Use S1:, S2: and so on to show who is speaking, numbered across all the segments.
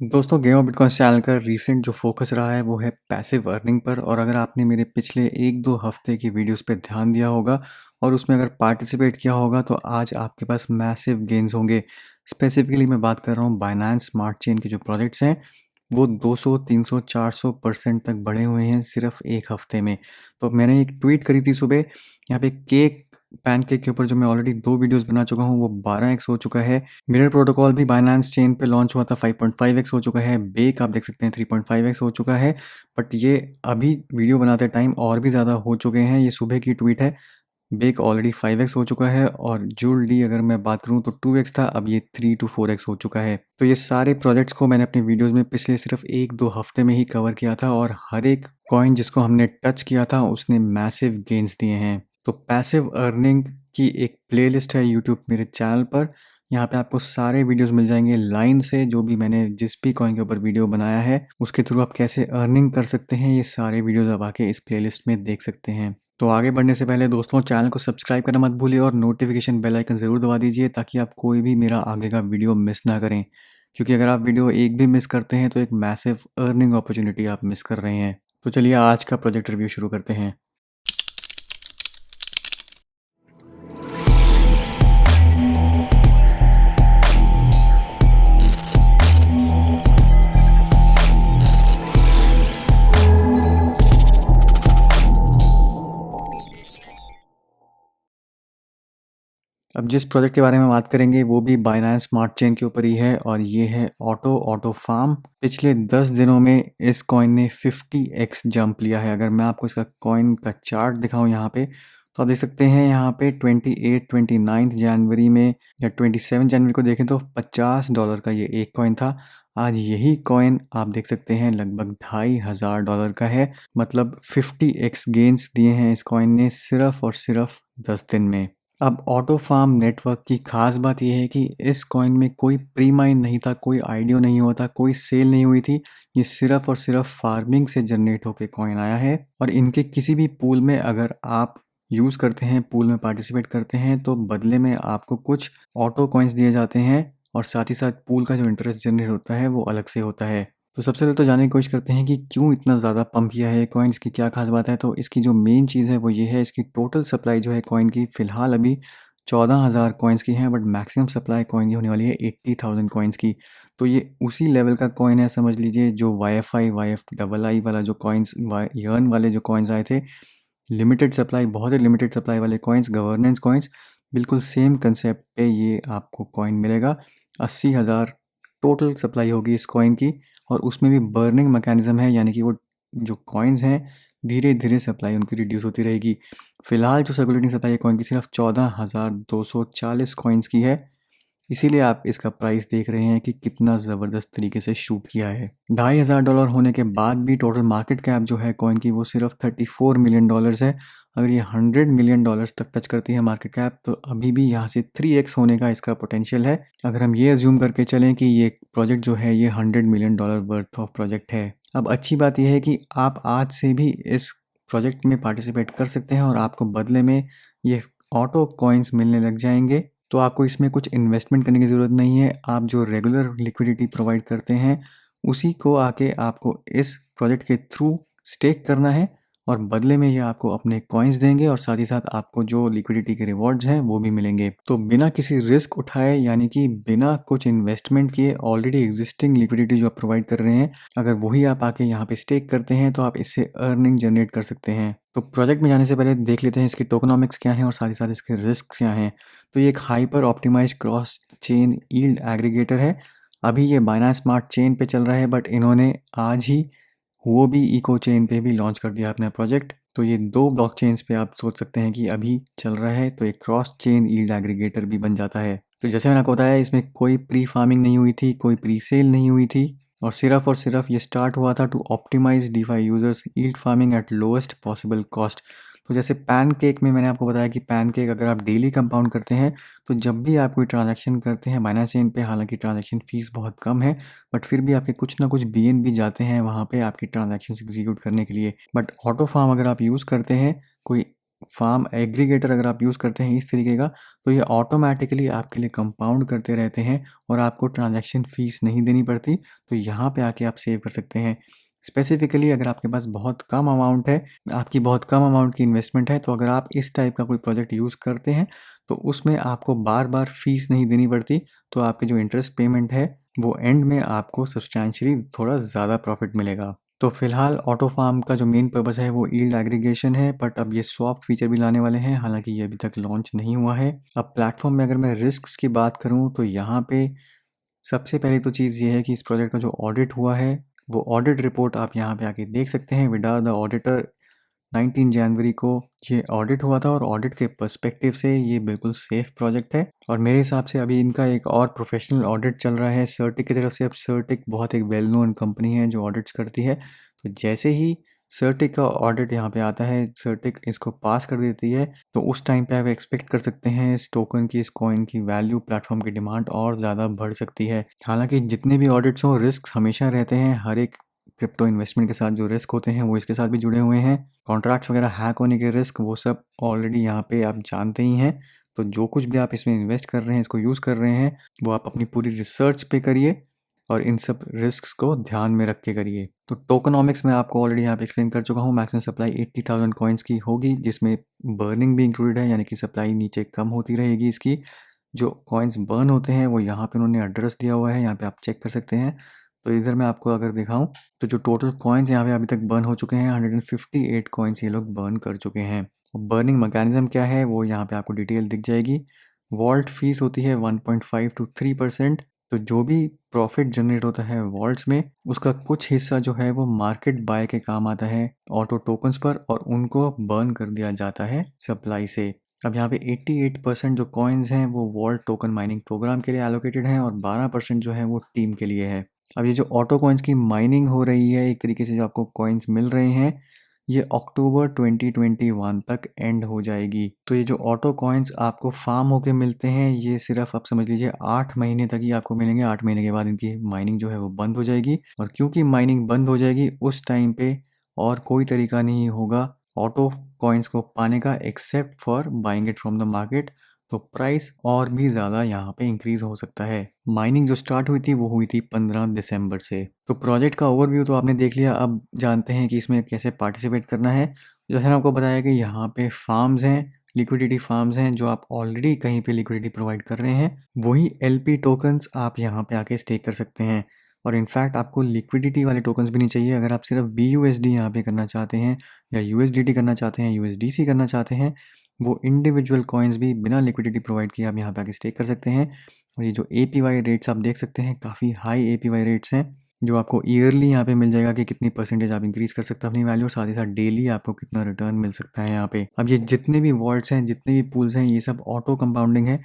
S1: दोस्तों game of bitcoins channel का recent जो फोकस रहा है वो है पैसिव अर्निंग पर। और अगर आपने मेरे पिछले 1-2 हफ्ते की वीडियोस पे ध्यान दिया होगा और उसमें अगर पार्टिसिपेट किया होगा तो आज आपके पास मैसिव गेन्स होंगे। स्पेसिफिकली मैं बात कर रहा हूँ बाइनेंस स्मार्ट चेन के जो प्रोजेक्ट्स हैं वो 200, 300, 400% तक बढ़े हुए हैं सिर्फ एक हफ्ते में। तो मैंने एक ट्वीट करी थी सुबह, यहाँ पे केक पैनकेक के ऊपर जो मैं ऑलरेडी 2 वीडियोस बना चुका हूँ वो 12x हो चुका है। मिरर प्रोटोकॉल भी बाइनेंस चेन पे लॉन्च हुआ था, 5.5x हो चुका है। बेक आप देख सकते हैं 3.5x हो चुका है। बट ये अभी वीडियो बनाते टाइम और भी ज़्यादा हो चुके हैं। ये सुबह की ट्वीट है। बेक ऑलरेडी 5x हो चुका है और जूल डी अगर मैं बात करूँ तो 2x था, अब ये 3 to 4x हो चुका है। तो ये सारे प्रोजेक्ट्स को मैंने अपने वीडियोस में पिछले सिर्फ 1-2 हफ्ते में ही कवर किया था और हर एक कॉइन जिसको हमने टच किया था उसने मैसिव गेन्स दिए हैं। तो पैसिव अर्निंग की एक प्लेलिस्ट है यूट्यूब मेरे चैनल पर। यहाँ पे आपको सारे वीडियोस मिल जाएंगे लाइन से, जो भी मैंने जिस भी कॉइन के ऊपर वीडियो बनाया है उसके थ्रू आप कैसे अर्निंग कर सकते हैं, ये सारे वीडियोस आप आके इस प्लेलिस्ट में देख सकते हैं। तो आगे बढ़ने से पहले दोस्तों चैनल को सब्सक्राइब करना मत भूलिए और नोटिफिकेशन बेल आइकन ज़रूर दबा दीजिए ताकि आप कोई भी मेरा आगे का वीडियो मिस ना करें। क्योंकि अगर आप वीडियो एक भी मिस करते हैं तो एक मैसिव अर्निंग अपॉर्चुनिटी आप मिस कर रहे हैं। तो चलिए आज का प्रोजेक्ट रिव्यू शुरू करते हैं। अब जिस प्रोजेक्ट के बारे में बात करेंगे वो भी बाइनेंस स्मार्ट चेन के ऊपर ही है और ये है ऑटो फार्म। पिछले 10 दिनों में इस कॉइन ने 50x जंप लिया है। अगर मैं आपको इसका कॉइन का चार्ट दिखाऊं यहाँ पे तो आप देख सकते हैं यहाँ पे 28, 29 जनवरी में या 27 जनवरी को देखें तो $50 का ये एक कॉइन था। आज यही कॉइन आप देख सकते हैं लगभग $2,500 का है। मतलब 50x गेन्स दिए हैं इस कॉइन ने सिर्फ और सिर्फ 10 दिन में। अब ऑटो फार्म नेटवर्क की खास बात यह है कि इस कॉइन में कोई प्री माइन नहीं था, कोई आईडीओ नहीं हुआ था, कोई सेल नहीं हुई थी। ये सिर्फ और सिर्फ फार्मिंग से जनरेट होकर कॉइन आया है और इनके किसी भी पूल में अगर आप यूज़ करते हैं, पूल में पार्टिसिपेट करते हैं तो बदले में आपको कुछ ऑटो कॉइन्स दिए जाते हैं और साथ ही साथ पूल का जो इंटरेस्ट जनरेट होता है वो अलग से होता है। तो सबसे पहले तो जानने की कोशिश करते हैं कि क्यों इतना ज़्यादा पंप किया है कॉइन, इसकी क्या खास बात है। तो इसकी जो मेन चीज़ है वो ये है, इसकी टोटल सप्लाई जो है कॉइन की फ़िलहाल अभी 14,000 कॉइन्स की हैं, बट मैक्सिमम सप्लाई कॉइन की होने वाली है 80,000 कॉइन्स की। तो ये उसी लेवल का कॉइन है समझ लीजिए जो YFI YFII वाला जो कॉइन्स यर्न वाले जो कॉइन्स आए थे, लिमिटेड सप्लाई, बहुत ही लिमिटेड सप्लाई वाले कॉइन्स, गवर्नेंस कॉइन्स, बिल्कुल सेम कंसेप्ट पे ये आपको कॉइन मिलेगा। 80,000 टोटल सप्लाई होगी इस कॉइन की और उसमें भी बर्निंग मैकेनिज्म है, यानी कि वो जो कॉइन्स हैं धीरे धीरे सप्लाई उनकी रिड्यूस होती रहेगी। फिलहाल जो सर्कुलेटिंग सप्लाई है कॉइन की सिर्फ 14,240 कॉइन्स की है। इसीलिए आप इसका प्राइस देख रहे हैं कि कितना ज़बरदस्त तरीके से शूट किया है। $2,500 होने के बाद भी टोटल मार्केट कैप जो है कॉइन की वो सिर्फ $34 मिलियन है। अगर ये $100 मिलियन तक टच करती है मार्केट कैप तो अभी भी यहाँ से 3x होने का इसका पोटेंशियल है। अगर हम ये अज्यूम करके चलें कि ये प्रोजेक्ट जो है ये $100 मिलियन वर्थ ऑफ प्रोजेक्ट है। अब अच्छी बात यह है कि आप आज से भी इस प्रोजेक्ट में पार्टिसिपेट कर सकते हैं और आपको बदले में ये ऑटो कॉइन्स मिलने लग जाएंगे। तो आपको इसमें कुछ इन्वेस्टमेंट करने की ज़रूरत नहीं है। आप जो रेगुलर लिक्विडिटी प्रोवाइड करते हैं उसी को आके आपको इस प्रोजेक्ट के थ्रू स्टेक करना है और बदले में ये आपको अपने कॉइन्स देंगे और साथ ही साथ आपको जो लिक्विडिटी के रिवॉर्ड्स हैं वो भी मिलेंगे। तो बिना किसी रिस्क उठाए, यानी कि बिना कुछ इन्वेस्टमेंट किए, ऑलरेडी एग्जिस्टिंग लिक्विडिटी जो आप प्रोवाइड कर रहे हैं अगर वही आप आके यहाँ पे स्टेक करते हैं तो आप इससे अर्निंग जनरेट कर सकते हैं। तो प्रोजेक्ट में जाने से पहले देख लेते हैं इसके टोकनॉमिक्स क्या हैं और साथ ही साथ इसके रिस्क क्या हैं। तो ये एक hyper optimized cross chain yield aggregator है। अभी ये बाइनेंस स्मार्ट चेन पे चल रहा है बट इन्होंने आज ही हुओबी इको चेन पे भी लॉन्च कर दिया अपना प्रोजेक्ट। तो ये 2 ब्लॉक चेन्स पे आप सोच सकते हैं कि अभी चल रहा है, तो एक क्रॉस चेन यील्ड एग्रीगेटर भी बन जाता है। तो जैसे मैंने आपको बताया इसमें कोई प्री फार्मिंग नहीं हुई थी, कोई प्री सेल नहीं हुई थी और सिर्फ ये स्टार्ट हुआ था to optimize DeFi users yield farming at lowest possible cost. तो जैसे पैनकेक में मैंने आपको बताया कि पैनकेक अगर आप डेली कंपाउंड करते हैं तो जब भी आप कोई ट्रांजैक्शन करते हैं बाइनेंस चेन पे, हालांकि ट्रांजैक्शन फीस बहुत कम है बट फिर भी आपके कुछ ना कुछ BNB जाते हैं वहाँ पे आपकी ट्रांजैक्शन एग्जीक्यूट करने के लिए। बट ऑटो फार्म अगर आप यूज़ करते हैं कोई फार्म एग्रीगेटर अगर आप यूज़ करते हैं इस तरीके का, तो ये ऑटोमैटिकली आपके लिए कंपाउंड करते रहते हैं और आपको ट्रांजैक्शन फ़ीस नहीं देनी पड़ती। तो यहाँ पे आके आप सेव कर सकते हैं। स्पेसिफ़िकली अगर आपके पास बहुत कम अमाउंट है, आपकी बहुत कम अमाउंट की इन्वेस्टमेंट है, तो अगर आप इस टाइप का कोई प्रोजेक्ट यूज़ करते हैं, तो उसमें आपको बार-बार फ़ीस नहीं देनी पड़ती। तो आपकी जो इंटरेस्ट पेमेंट है, वो एंड में आपको सब्सटैंशियली थोड़ा ज़्यादा प्रॉफ़िट मिलेगा। तो फ़िलहाल ऑटो फार्म का जो मेन पर्पस है वो यील्ड एग्रीगेशन है, बट अब ये स्वैप फीचर भी लाने वाले हैं, हालांकि ये अभी तक लॉन्च नहीं हुआ है। अब प्लेटफॉर्म में अगर मैं रिस्क्स की बात करूं तो यहाँ पे सबसे पहले तो चीज़ ये है कि इस प्रोजेक्ट का जो ऑडिट हुआ है, वो ऑडिट रिपोर्ट आप यहाँ पे आके देख सकते हैं। विदाउट द ऑडिटर 19 जनवरी को ये ऑडिट हुआ था और ऑडिट के पर्सपेक्टिव से ये बिल्कुल सेफ प्रोजेक्ट है। और मेरे हिसाब से अभी इनका एक और प्रोफेशनल ऑडिट चल रहा है सर्टिक की तरफ से। अब सर्टिक बहुत एक वेल नोन कंपनी है जो ऑडिट्स करती है। तो जैसे ही सर्टिक का ऑडिट यहाँ पे आता है, सर्टिक इसको पास कर देती है, तो उस टाइम पे आप एक्सपेक्ट कर सकते हैं इस टोकन की, इस कॉइन की वैल्यू, प्लेटफॉर्म की डिमांड और ज़्यादा बढ़ सकती है। हालांकि जितने भी ऑडिट्स हों, रिस्क हमेशा रहते हैं। हर एक क्रिप्टो इन्वेस्टमेंट के साथ जो रिस्क होते हैं वो इसके साथ भी जुड़े हुए हैं। कॉन्ट्रैक्ट्स वगैरह हैक होने के रिस्क, वो सब ऑलरेडी यहाँ पे आप जानते ही हैं। तो जो कुछ भी आप इसमें इन्वेस्ट कर रहे हैं, इसको यूज़ कर रहे हैं, वो आप अपनी पूरी रिसर्च पे करिए और इन सब रिस्क्स को ध्यान में रख के करिए। तो टोकनॉमिक्स में आपको ऑलरेडी यहाँ पे एक्सप्लेन कर चुका हूँ। मैक्सिमम सप्लाई 80,000 कॉइन्स की होगी, जिसमें बर्निंग भी इंक्लूडेड है, यानी कि सप्लाई नीचे कम होती रहेगी इसकी। जो कॉइन्स बर्न होते हैं वो यहाँ पे उन्होंने एड्रेस दिया हुआ है, यहाँ पे आप चेक कर सकते हैं। तो इधर मैं आपको अगर दिखाऊं तो जो टोटल कॉइन्स यहाँ पे अभी तक बर्न हो चुके हैं, 158 कॉइन्स ये लोग बर्न कर चुके हैं। बर्निंग मैकेनिज्म क्या है वो यहाँ पे आपको डिटेल दिख जाएगी। वॉल्ट फीस होती है 1.5 to 3%। तो जो भी प्रॉफिट जनरेट होता है वॉल्ट्स में, उसका कुछ हिस्सा जो है वो मार्केट बाय के काम आता है ऑटो टोकन्स पर, और उनको बर्न कर दिया जाता है सप्लाई से। अब यहाँ पे 88% जो कॉइन्स हैं वो वॉल्ट टोकन माइनिंग प्रोग्राम के लिए एलोकेटेड हैं और 12% जो है वो टीम के लिए है। अब ये जो ऑटो कॉइन्स की माइनिंग हो रही है, एक तरीके से जो आपको कॉइन्स मिल रहे हैं, ये अक्टूबर 2021 तक एंड हो जाएगी। तो ये जो ऑटो कॉइन्स आपको फार्म होके मिलते हैं, ये सिर्फ आप समझ लीजिए 8 महीने तक ही आपको मिलेंगे। 8 महीने के बाद इनकी माइनिंग जो है वो बंद हो जाएगी। और क्योंकि माइनिंग बंद हो जाएगी, उस टाइम पे और कोई तरीका नहीं होगा ऑटो कॉइन्स को पाने का except for buying it from the market. तो प्राइस और भी ज़्यादा यहाँ पे इंक्रीज़ हो सकता है। माइनिंग जो स्टार्ट हुई थी वो हुई थी 15 दिसंबर से। तो प्रोजेक्ट का ओवरव्यू तो आपने देख लिया। अब जानते हैं कि इसमें कैसे पार्टिसिपेट करना है। जैसे मैंने आपको बताया कि यहाँ पे फार्म्स हैं, लिक्विडिटी फार्म्स हैं, जो आप ऑलरेडी कहीं पे लिक्विडिटी प्रोवाइड कर रहे हैं, वही एलपी टोकन्स आप यहाँ पे आके स्टेक कर सकते हैं। और इनफैक्ट आपको लिक्विडिटी वाले टोकन्स भी नहीं चाहिए। अगर आप सिर्फ BUSD यहाँ पे करना चाहते हैं, या USDT करना चाहते हैं, USDC करना चाहते हैं, वो इंडिविजुअल कॉइन्स भी बिना लिक्विडिटी प्रोवाइड किए आप यहाँ पे आके स्टेक कर सकते हैं। और ये जो APY रेट्स आप देख सकते हैं, काफ़ी हाई APY रेट्स हैं, जो आपको ईयरली यहाँ पे मिल जाएगा कि कितनी परसेंटेज आप इंक्रीज़ कर सकते हैं अपनी वैल्यू, और साथ ही साथ डेली आपको कितना रिटर्न मिल सकता है यहाँ पे। अब ये जितने भी वॉल्ट्स हैं, जितने भी पूल्स हैं, ये सब ऑटो कंपाउंडिंग है।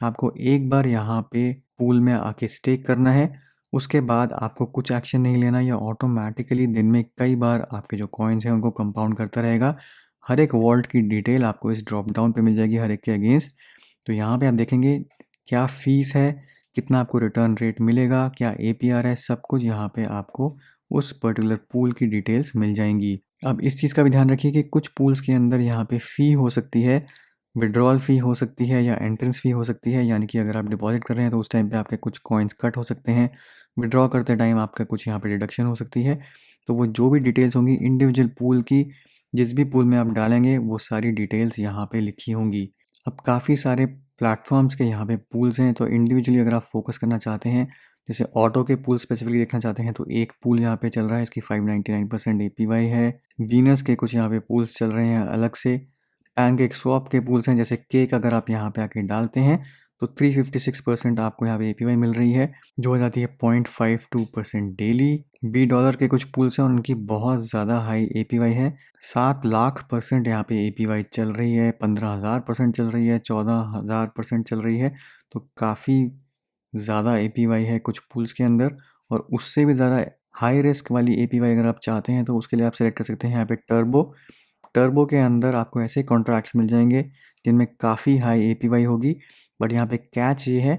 S1: आपको एक बार यहाँ पे पूल में आके स्टेक करना है, उसके बाद आपको कुछ एक्शन नहीं लेना। या ऑटोमेटिकली दिन में कई बार आपके जो कॉइन्स हैं उनको कंपाउंड करता रहेगा। हर एक वॉल्ट की डिटेल आपको इस ड्रॉप डाउन पे मिल जाएगी हर एक के अगेंस्ट। तो यहाँ पे आप देखेंगे क्या फ़ीस है, कितना आपको रिटर्न रेट मिलेगा, क्या APR है, सब कुछ यहाँ पे आपको उस पर्टिकुलर पूल की डिटेल्स मिल जाएंगी। अब इस चीज़ का भी ध्यान रखिए कि कुछ पूल्स के अंदर यहाँ पे फ़ी हो सकती है, विड्रॉल फ़ी हो सकती है या एंट्रेंस फ़ी हो सकती है। यानी कि अगर आप डिपॉजिट कर रहे हैं तो उस टाइम पे आपके कुछ कॉइन्स कट हो सकते हैं, विड्रॉ करते टाइम आपका कुछ यहाँ पे डिडक्शन हो सकती है। तो वो जो भी डिटेल्स होंगी इंडिविजुअल पूल की, जिस भी पूल में आप डालेंगे वो सारी डिटेल्स यहाँ पे लिखी होंगी। अब काफ़ी सारे प्लेटफॉर्म्स के यहाँ पे पूल्स हैं, तो इंडिविजुअली अगर आप फोकस करना चाहते हैं, जैसे ऑटो के पूल स्पेसिफिकली देखना चाहते हैं, तो एक पूल यहाँ पे चल रहा है, इसकी 599% APY है। वीनस के कुछ यहाँ पे पूल्स चल रहे हैं अलग से। पैनकेक स्वैप के पूल्स हैं, जैसे केक अगर आप यहाँ पे आके डालते हैं तो 356% आपको यहाँ पे APY मिल रही है, जो हो जाती है 0.52% डेली। $B के कुछ पूल्स हैं और उनकी बहुत ज़्यादा हाई APY है। 7 लाख% यहाँ पे APY चल रही है, 15,000% चल रही है, 14,000% चल रही है। तो काफ़ी ज़्यादा APY है कुछ पूल्स के अंदर। और उससे भी ज़्यादा हाई रिस्क वाली APY अगर आप चाहते हैं तो उसके लिए आप सेलेक्ट कर सकते हैं यहाँ पे टर्बो। टर्बो के अंदर आपको ऐसे कॉन्ट्रैक्ट्स मिल जाएंगे जिनमें काफ़ी हाई APY होगी, बट यहाँ पे कैच ये है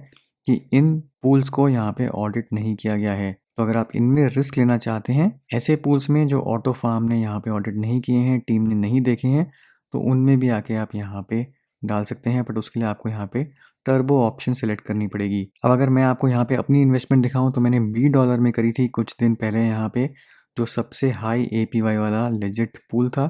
S1: कि इन पूल्स को यहाँ पे ऑडिट नहीं किया गया है। तो अगर आप इनमें रिस्क लेना चाहते हैं, ऐसे पूल्स में जो ऑटो फार्म ने यहाँ पे ऑडिट नहीं किए हैं, टीम ने नहीं देखे हैं, तो उनमें भी आके आप यहाँ पे डाल सकते हैं, बट उसके लिए आपको यहाँ पे टर्बो ऑप्शन सेलेक्ट करनी पड़ेगी। अब अगर मैं आपको यहाँ पे अपनी इन्वेस्टमेंट दिखाऊं तो मैंने $20 में करी थी कुछ दिन पहले यहाँ पे, जो सबसे हाई APY वाला लेजिट पूल था।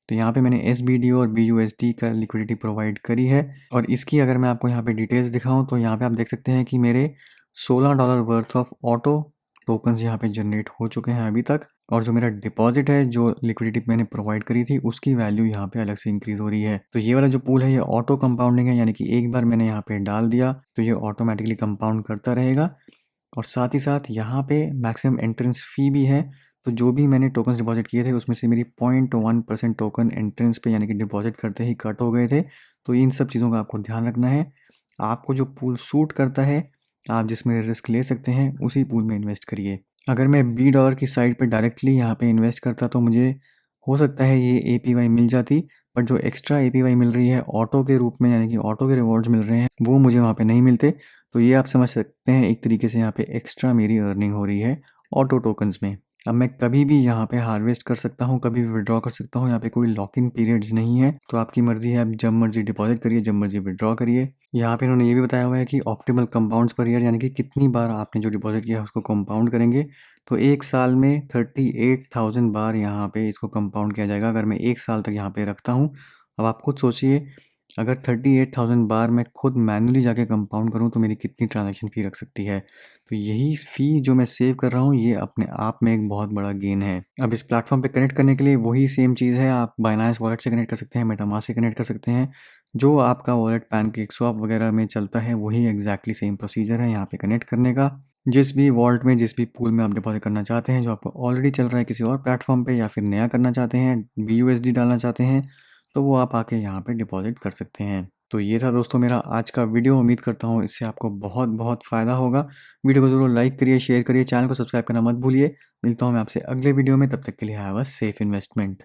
S1: तो यहाँ पे मैंने SBD और BUSD का लिक्विडिटी प्रोवाइड करी है, और इसकी अगर मैं आपको यहाँ पे डिटेल्स दिखाऊं तो यहाँ पे आप देख सकते हैं कि मेरे $16 वर्थ ऑफ ऑटो टोकन्स यहाँ पे जनरेट हो चुके हैं अभी तक, और जो मेरा डिपॉजिट है, जो लिक्विडिटी मैंने प्रोवाइड करी थी, उसकी वैल्यू यहाँ पे अलग से इंक्रीज हो रही है। तो ये वाला जो पूल है ये ऑटो कंपाउंडिंग है, यानी कि एक बार मैंने यहाँ पे डाल दिया तो ये ऑटोमेटिकली कंपाउंड करता रहेगा। और साथ ही साथ यहाँ पे मैक्सिमम एंट्रेंस फ़ी भी है। तो जो भी मैंने टोकन्स डिपॉजिट किए थे उसमें से मेरी 0.1% टोकन एंट्रेंस पे यानी कि डिपॉजिट करते ही कट हो गए थे। तो इन सब चीज़ों का आपको ध्यान रखना है। आपको जो पूल सूट करता है, आप जिसमें रिस्क ले सकते हैं, उसी पूल में इन्वेस्ट करिए। अगर मैं $20 की साइड पे डायरेक्टली यहाँ पे इन्वेस्ट करता तो मुझे हो सकता है ये APY मिल जाती, बट जो एक्स्ट्रा APY मिल रही है ऑटो के रूप में, यानी कि ऑटो के रिवॉर्ड्स मिल रहे हैं, वो मुझे वहाँ पे नहीं मिलते। तो ये आप समझ सकते हैं एक तरीके से यहाँ पे एक्स्ट्रा मेरी अर्निंग हो रही है ऑटो टोकन्स में। अब मैं कभी भी यहाँ पे हार्वेस्ट कर सकता हूँ, कभी भी विड्रॉ कर सकता हूँ, यहाँ पे कोई लॉक इन पीरियड्स नहीं है। तो आपकी मर्जी है, आप जब मर्जी डिपॉजिट करिए, जब मर्जी विड्रॉ करिए। यहाँ पे इन्होंने ये भी बताया हुआ है कि ऑप्टिमल कंपाउंड्स पर ईयर, यानी कि कितनी बार आपने जो डिपॉजिट किया है उसको कंपाउंड करेंगे। तो एक साल में 38,000 बार यहाँ पे इसको कंपाउंड किया जाएगा, अगर मैं एक साल तक यहाँ पे रखता हूँ। अब आप खुद सोचिए, अगर 38,000 बार मैं खुद मैन्युअली जाके कंपाउंड करूँ तो मेरी कितनी ट्रांजैक्शन फ़ी रख सकती है। तो यही फ़ी जो मैं सेव कर रहा हूँ, ये अपने आप में एक बहुत बड़ा गेन है। अब इस प्लेटफॉर्म पे कनेक्ट करने के लिए वही सेम चीज़ है, आप बाइनेंस वॉलेट से कनेक्ट कर सकते हैं, मेटामास्क से कनेक्ट कर सकते हैं। जो आपका वॉलेट पैनकेकस्वैप वगैरह में चलता है वही एग्जैक्टली सेम प्रोसीजर है यहाँ पे कनेक्ट करने का। जिस भी वॉलेट में, जिस भी पूल में आप डिपॉजिट करना चाहते हैं, जो आपको ऑलरेडी चल रहा है किसी और प्लेटफॉर्म पे, या फिर नया करना चाहते हैं, BUSD डालना चाहते हैं, तो वो आप आके यहाँ पे डिपॉजिट कर सकते हैं। तो ये था दोस्तों मेरा आज का वीडियो। उम्मीद करता हूँ इससे आपको बहुत बहुत फ़ायदा होगा। वीडियो को ज़रूर लाइक करिए, शेयर करिए, चैनल को सब्सक्राइब करना मत भूलिए। मिलता हूँ मैं आपसे अगले वीडियो में, तब तक के लिए हैव अ सेफ इन्वेस्टमेंट।